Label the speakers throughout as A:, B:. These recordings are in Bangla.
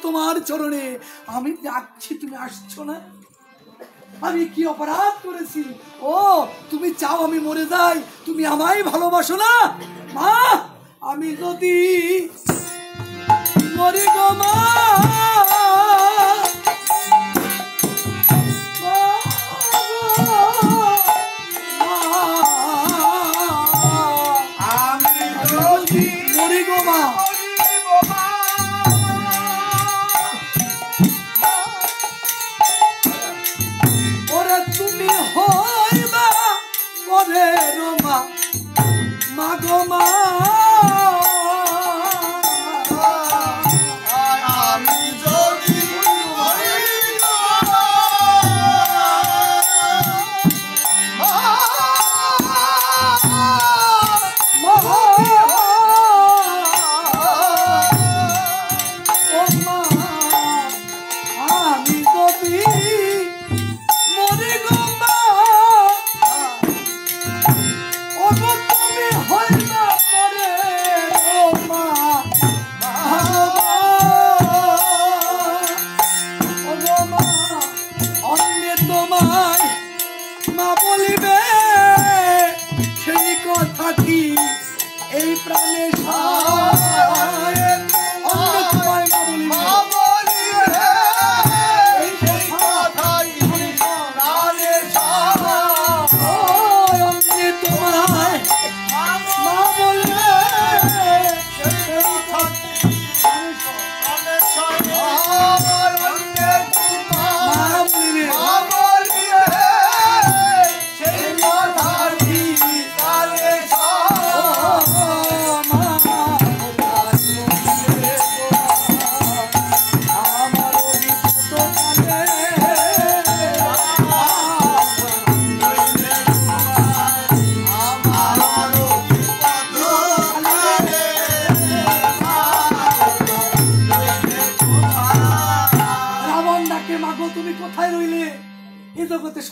A: তোমার চরণে আমি যাচ্ছি, তুমি আসছো না। আমি কি অপরাধ করেছি? ও তুমি চাও আমি মরে যাই, তুমি আমায় ভালোবাসো না? মা আমি যদি মরি গো মা, আমি যদি মরি গো মা, মাগো মা আমি যদি এই প্রাণে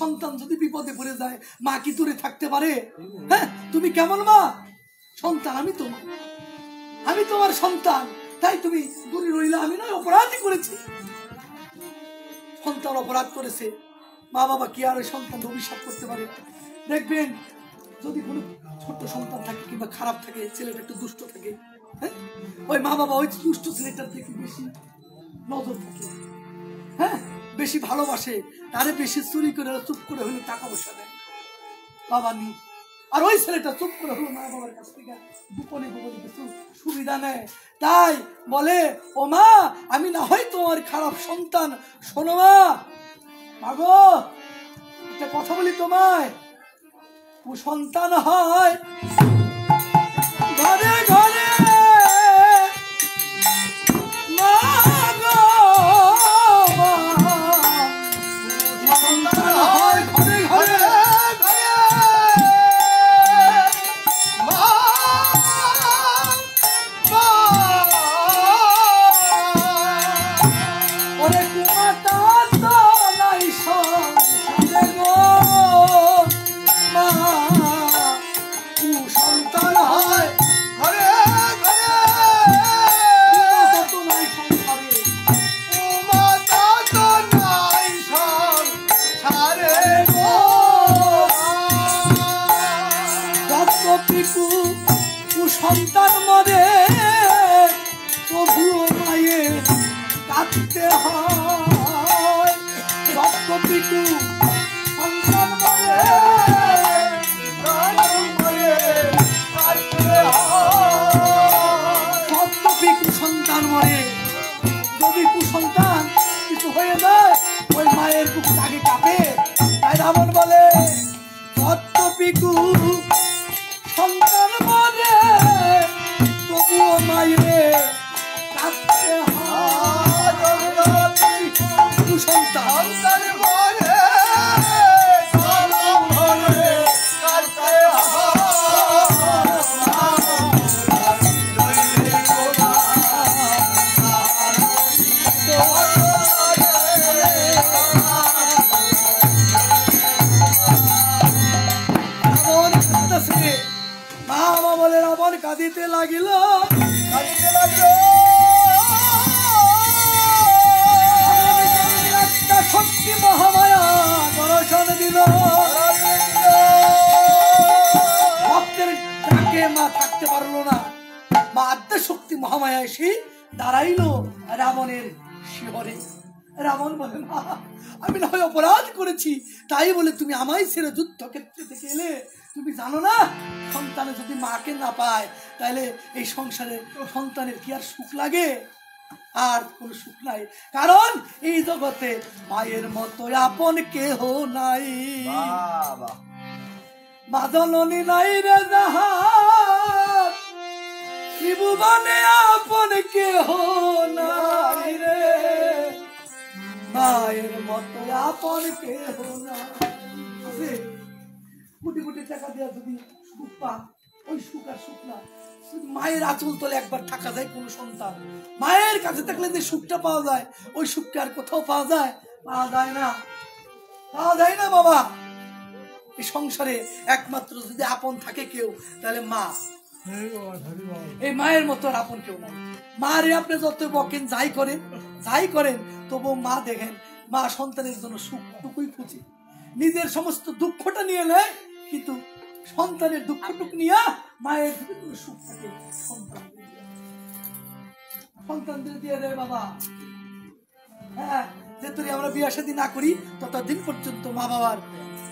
A: সন্তান যদি বিপদে পড়ে যায় মা কি দূরে থাকতে পারে? হ্যাঁ তুমি কেমন মা? সন্তান আমি তোমার সন্তান, তাই তুমি দূরে রইলে আমি নয় অপরাধই করেছি। সন্তান অপরাধ করেছে, মা বাবা কি আর ওই সন্তান অভিশাপ করতে পারে? দেখবেন যদি কোনো ছোট্ট সন্তান থাকে কিংবা খারাপ থাকে, ছেলেটা একটু দুষ্ট থাকে, হ্যাঁ ওই মা বাবা ওই দুষ্ট ছেলেটার থেকে বেশি নজর থাকে, হ্যাঁ বেশি ভালোবাসে, তারে বেশি চুরি করে চুপ করে হলে টাকা পয়সা দেয় বাবা নেই, আর ওই ছেলেটা চুপ করে হলো মা বাবার কাছ থেকে গোপনে গোপনে কিছু সুবিধা নেয়। তাই বলে ও মা আমি না হয় তোমার খারাপ সন্তান, শোনো মা মাগো একটা কথা বলি তোমায়, ও সন্তান হয় ঘরে ঘরে সন্তান হয় ঘরে সন্তান মরে তবুও মায়ের কাঁদতে হয়। রক্তপিটু সন্তান মরে রক্তপিটু সন্তান মরে, যদি কুসন্তান কিছু হয়ে যায় ওই মায়ের বুক আগে কাঁপে। তাই রাবণ বলে রক্তপিটু সন্তান মরে তবুও মায়ের কাঁদতে হয়। কুসন্তান বাবা বলে রাবণ কাঁদিতে লাগিল, একটা শক্তি মহামায়া দর্শন দিল। ভক্তের ডাকে মা থাকতে পারলো না, মা আদ্য শক্তি মহামায়া এসে দাঁড়াইলো রাবণের শিহরে। রাবণ বলে মা আমি না হয় অপরাধ করেছি, তাই বলে তুমি আমায় ছেড়ে যুদ্ধক্ষেত্রে থেকে এলে? তুমি জানো না সন্তানে যদি মাকে না পায় তাহলে এই সংসারে সন্তানের কি আর সুখ লাগে? আর কোনো সুখ নাই, কারণ এই জগতে মায়ের মতো আপন কেহ নাই। মা জননী নাই রে যাহার, ত্রিভুবনে আপন কেহ নাই রে, মায়ের মতো আপন কেহ নাই। কোটি কোটি টাকা দেওয়া যদি সুখ পা, ওই সুখ আর সুখ না। মায়ের আঁচল তলে একবার থাকা যায় কোন সন্তান, মায়ের কাছে থাকলে যে সুখটা পাওয়া যায় ওই সুখটা আর কোথাও পাওয়া যায়? পাওয়া যায় না, পাওয়া যায় না বাবা। এই সংসারে একমাত্র যদি আপন থাকে কেউ তাহলে মা। এই মায়ের মতো আর আপন কেউ নাই। মারে আপনি যত বকেন যাই করেন তবু মা দেখেন মা সন্তানের জন্য সুখটুকুই খুঁজে, নিজের সমস্ত দুঃখটা নিয়ে নেয় কিন্তু সন্তানের দুঃখটুকু নিয়ে মায়ের সুখ থাকে সন্তানদের দিয়ে দেয় বাবা। হ্যাঁ, যেহেতু আমরা বিয়া শাদী না করি ততদিন পর্যন্ত মা বাবার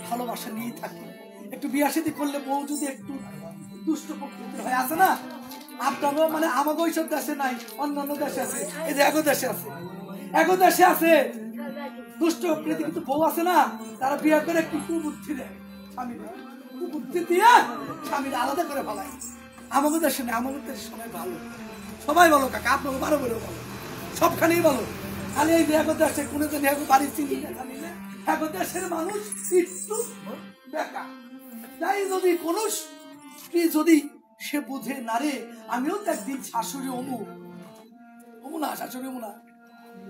A: ভালোবাসা নিয়েই থাকি। একটু বিয়া শাদী করলে বউ যদি একটু দুষ্ট প্রকৃতির হয়, আছে না? আপনারও মানে আমাকে ওইসব দেশে নাই, অন্যান্য দেশে আছে, এই যে এগো দেশে আছে দুষ্ট প্রকৃতি, কিন্তু বউ আছে না তারা বিয়ে করে একটু কুবুদ্ধি দেয়, কুবুদ্ধি দিয়ে স্বামীর আলাদা করে ফেলায়। আমাদের দেশে নেই, আমাদের দেশে সবাই ভালো কাকা, আপনাকে বারো বলে ভালো, সবখানেই ভালো। খালি এই এগো দেশে কোনো দিন এগো বাড়ি চিনি না, জানি না এগো দেশের মানুষ একটু বেকা। তাই যদি কোনো স্ত্রী যদি সে বুঝে না রে আমিও তো একদিন শাশুড়ি অমু না, শাশুড়ি অমু না,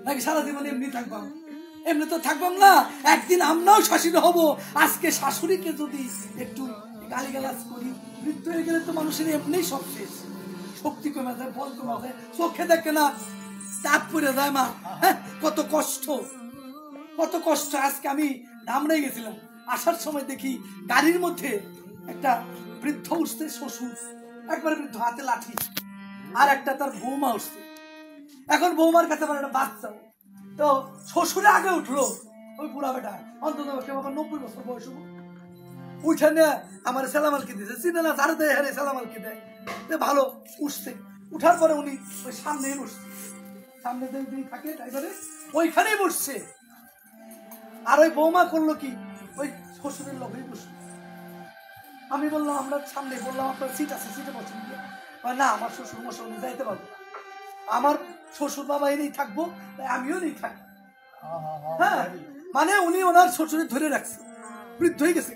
A: নাকি সারা জীবন এমনি থাকবাম? এমনি তো থাকবাম না, একদিন আমরাও শাশুড়ি হব। আজকে শাশুড়িকে যদি একটু গালিগালাজ করি, বৃদ্ধ হয়ে গেলে তো মানুষের এমনি সব শেষ, শক্তি কমে যায়, বল কমে যায়, চোখে দেখে না, দাঁত পড়ে যায় মা। হ্যাঁ, কত কষ্ট। আজকে আমি ধামড়ে গেছিলাম, আসার সময় দেখি গাড়ির মধ্যে একটা বৃদ্ধ উঠছে, শ্বশুর একবার বৃদ্ধ, হাতে লাঠি, আর একটা তার বৌমা উঠছে। এখন বৌমার কাছে আমার একটা বাচ্চা, তো শ্বশুরে আগে উঠলো, ওই বুড়া বেটা অন্তত 90 বছর বয়স উঠে নিয়ে আমার সালামালকে দিয়েছে, চিনে না ধারে দেয়, হ্যাঁ সালামালকে দেয়, ভালো উঠছে। উঠার পরে উনি ওই সামনেই বসছে, সামনে দিয়ে থাকে ড্রাইভারে, ওইখানেই বসছে। আর ওই বৌমা করলো কি, ওই শ্বশুরের লোকেই বসছে। আমি বললাম আমরা সামনে, বললাম আপনার সিট আছে, সিটে বসেন না, আমার শ্বশুর মশাই উনি যাইতে পারবো, আমার শ্বশুর বাবা এনেই থাকবো, তাই আমিও নেই থাকবো। হ্যাঁ, মানে উনি ওনার শ্বশুরে ধরে রাখছে, বৃদ্ধ হয়ে গেছে।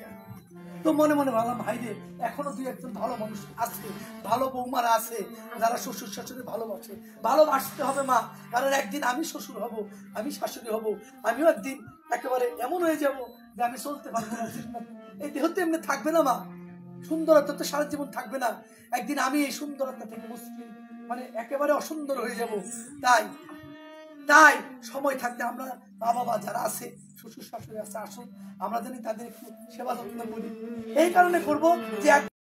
A: তো মনে মনে ভাবলাম ভাই রে, এখনো দুই একজন ভালো মানুষ আছে, ভালো বৌমারা আছে যারা শ্বশুর শাশুড়ি ভালোবাসে। ভালোবাসতে হবে মা, কারণ একদিন আমি শ্বশুর হব, আমি শাশুড়ি হব, আমিও একদিন একেবারে এমন হয়ে যাব যে আমি চলতে পারবো না। এই দেহ তো এমনি থাকবে না মা, সুন্দরতা তো সারা জীবন থাকবে না, একদিন আমি এই সুন্দরতা থেকে মুসলিম মানে একেবারে অসুন্দর হয়ে যাব। তাই সময় থাকতে আমরা মা বাবা যারা আছে, শ্বশুর শাশুড়ি আছে, আসুন আমরা জানি তাদের একটু সেবা যত্ন করি। এই কারণে করবো যে